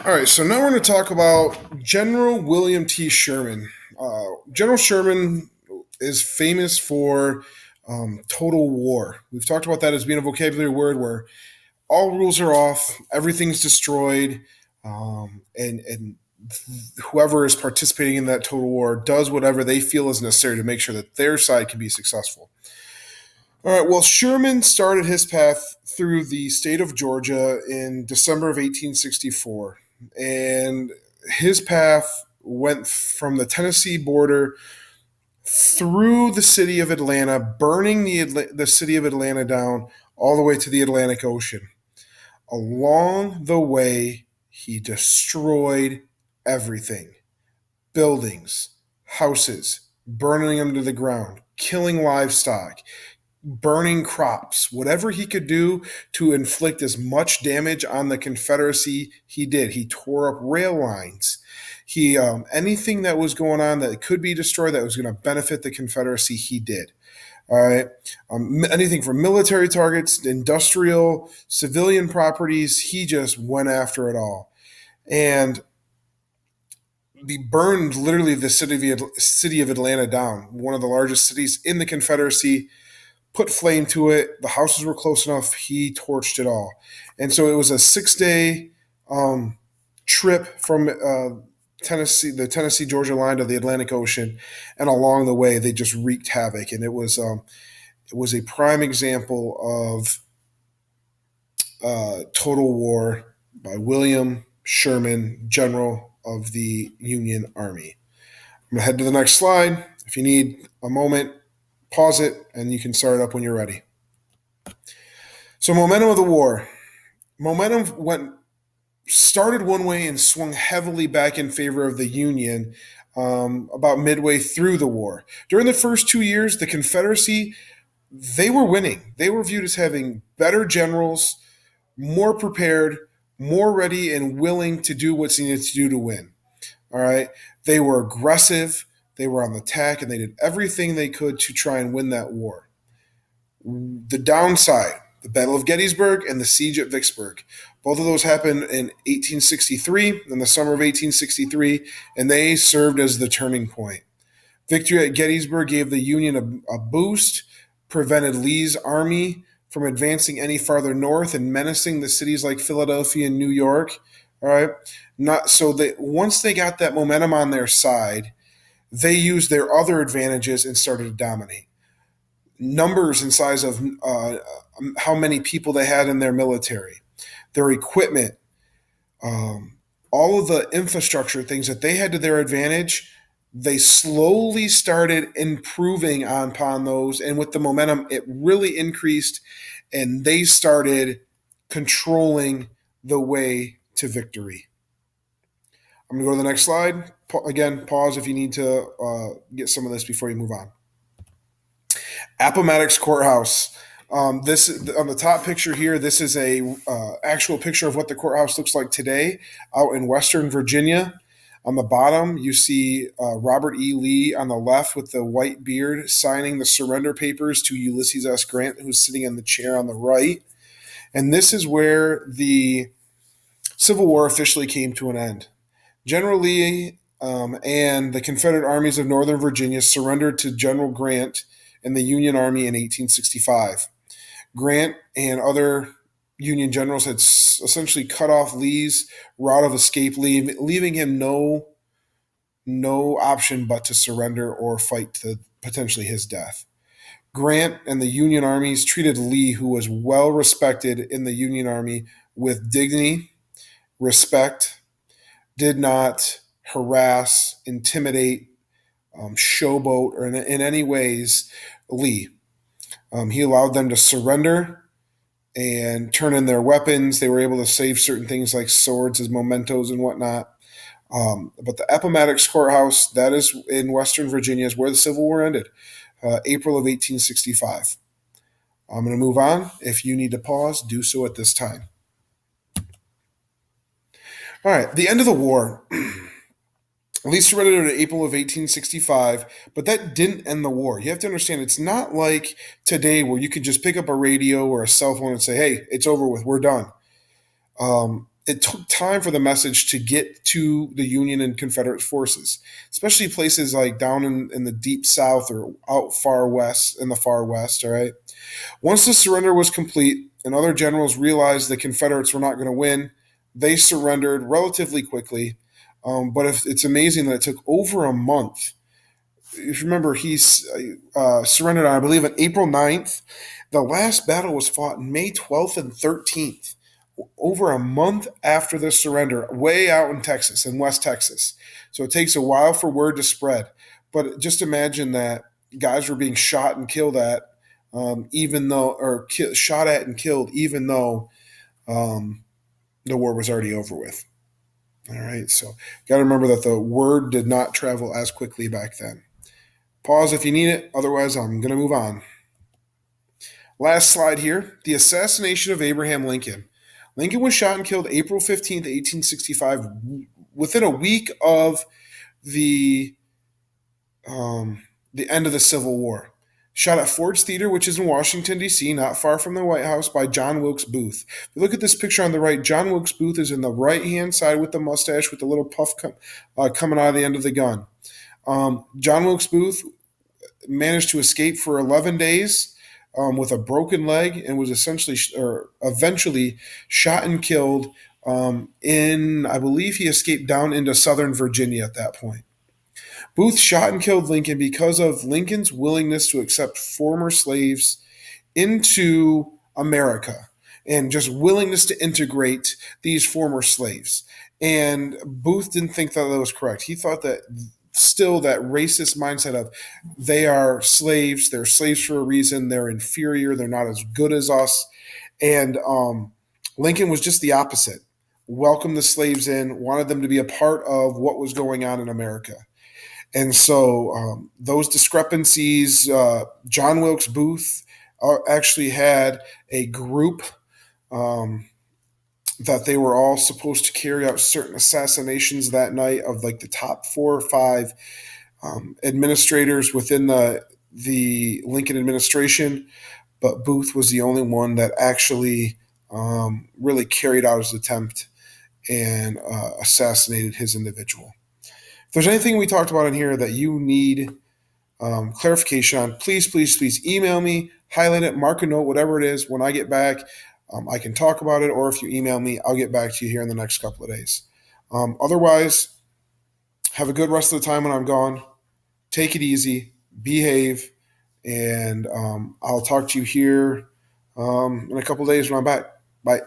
All right, so now we're going to talk about General William T. Sherman. General Sherman is famous for total war. We've talked about that as being a vocabulary word where all rules are off, everything's destroyed, and whoever is participating in that total war does whatever they feel is necessary to make sure that their side can be successful. All right, well, Sherman started his path through the state of Georgia in December of 1864. And his path went from the Tennessee border through the city of Atlanta, burning the city of Atlanta down all the way to the Atlantic Ocean. Along the way, he destroyed everything: buildings, houses, burning them to the ground, killing livestock, burning crops, whatever he could do to inflict as much damage on the Confederacy, he did. He tore up rail lines. He anything that was going on that could be destroyed that was going to benefit the Confederacy, he did. All right, anything from military targets, industrial, civilian properties, he just went after it all, and he burned literally the city of Atlanta down, one of the largest cities in the Confederacy, put flame to it. The houses were close enough. He torched it all. And so it was a 6 day trip from the Tennessee Georgia line to the Atlantic Ocean. And along the way, they just wreaked havoc. And it was a prime example of total war by William Sherman, General of the Union Army. I'm going to head to the next slide. If you need a moment, pause it, and you can start it up when you're ready. So, momentum of the war. Momentum started one way and swung heavily back in favor of the Union about midway through the war. During the first 2 years, the Confederacy, they were winning. They were viewed as having better generals, more prepared, more ready, and willing to do what's needed to do to win. All right. They were aggressive. They were on the attack, and they did everything they could to try and win that war. The downside, the Battle of Gettysburg and the Siege at Vicksburg. Both of those happened in 1863, in the summer of 1863, and they served as the turning point. Victory at Gettysburg gave the Union a boost, prevented Lee's army from advancing any farther north and menacing the cities like Philadelphia and New York. All right. Not so that once they got that momentum on their side, they used their other advantages and started to dominate. Numbers and size of how many people they had in their military, their equipment, all of the infrastructure things that they had to their advantage, they slowly started improving upon those. And with the momentum, it really increased, and they started controlling the way to victory. I'm going to go to the next slide. Again, pause if you need to get some of this before you move on. Appomattox Courthouse. This on the top picture here. This is a actual picture of what the courthouse looks like today out in Western Virginia. On the bottom, you see Robert E. Lee on the left with the white beard signing the surrender papers to Ulysses S. Grant, who's sitting in the chair on the right. And this is where the Civil War officially came to an end. General Lee and the Confederate armies of Northern Virginia surrendered to General Grant and the Union Army in 1865. Grant and other Union generals had essentially cut off Lee's route of escape, leaving him no option but to surrender or fight to potentially his death. Grant and the Union armies treated Lee, who was well respected in the Union Army, with dignity, respect, did not harass, intimidate, showboat, or in any ways Lee. He allowed them to surrender and turn in their weapons. They were able to save certain things like swords as mementos and whatnot. But the Appomattox Courthouse, that is in Western Virginia, is where the Civil War ended, April of 1865. I'm going to move on. If you need to pause, do so at this time. All right, the end of the war. Lee surrendered in April of 1865, but that didn't end the war. You have to understand, it's not like today where you can just pick up a radio or a cell phone and say, hey, it's over with, we're done. it took time for the message to get to the Union and Confederate forces, especially places like down in the deep South or out far west in the far west. All right. Once the surrender was complete and other generals realized the Confederates were not going to win, they surrendered relatively quickly. But if, it's amazing that it took over a month. If you remember, he surrendered on, I believe, on April 9th. The last battle was fought May 12th and 13th, over a month after the surrender, way out in Texas, in West Texas. So it takes a while for word to spread. But just imagine that guys were being shot and killed at, even though, or shot at and killed, even though um, the war was already over with. All right. So got to remember that the word did not travel as quickly back then. Pause if you need it. Otherwise, I'm going to move on. Last slide here. The assassination of Abraham Lincoln. Lincoln was shot and killed April 15th, 1865, within a week of the the end of the Civil War. Shot at Ford's Theater, which is in Washington, D.C., not far from the White House, by John Wilkes Booth. If you look at this picture on the right, John Wilkes Booth is in the right-hand side with the mustache with the little puff coming out of the end of the gun. John Wilkes Booth managed to escape for 11 days with a broken leg and was essentially or eventually shot and killed I believe he escaped down into Southern Virginia at that point. Booth shot and killed Lincoln because of Lincoln's willingness to accept former slaves into America and just willingness to integrate these former slaves. And Booth didn't think that was correct. He thought that still that racist mindset of they're slaves for a reason, they're inferior, they're not as good as us. And Lincoln was just the opposite. Welcomed the slaves in, wanted them to be a part of what was going on in America. And so those discrepancies, John Wilkes Booth actually had a group um, that they were all supposed to carry out certain assassinations that night of like the top 4 or 5 administrators within the Lincoln administration. But Booth was the only one that actually really carried out his attempt and assassinated his individual. If there's anything we talked about in here that you need clarification on, please email me, highlight it, mark a note, whatever it is. When I get back, I can talk about it, or if you email me, I'll get back to you here in the next couple of days. Otherwise, have a good rest of the time when I'm gone. Take it easy, behave, and I'll talk to you here in a couple of days when I'm back. Bye.